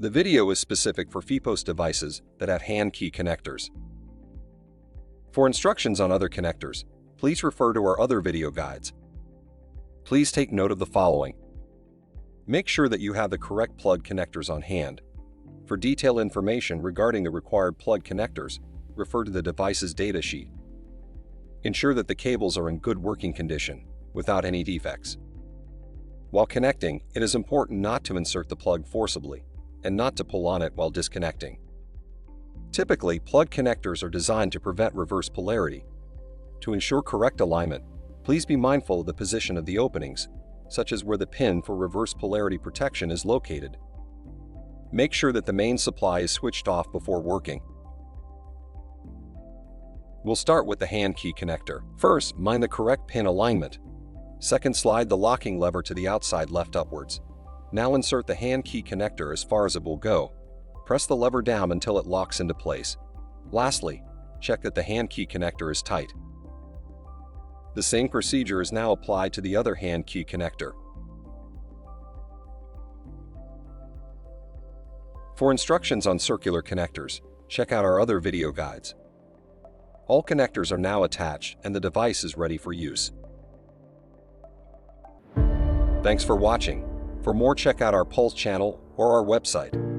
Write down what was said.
The video is specific for FIEPOS devices that have hand key connectors. For instructions on other connectors, please refer to our other video guides. Please take note of the following. Make sure that you have the correct plug connectors on hand. For detailed information regarding the required plug connectors, refer to the device's datasheet. Ensure that the cables are in good working condition, without any defects. While connecting, it is important not to insert the plug forcibly, and not to pull on it while disconnecting. Typically, plug connectors are designed to prevent reverse polarity. To ensure correct alignment, please be mindful of the position of the openings, such as where the pin for reverse polarity protection is located. Make sure that the main supply is switched off before working. We'll start with the hand key connector. First, mind the correct pin alignment. Second, slide the locking lever to the outside left upwards. Now insert the hand key connector as far as it will go. Press the lever down until it locks into place. Lastly, check that the hand key connector is tight. The same procedure is now applied to the other hand key connector. For instructions on circular connectors, check out our other video guides. All connectors are now attached and the device is ready for use. Thanks for watching. For more, check out our PULS channel or our website.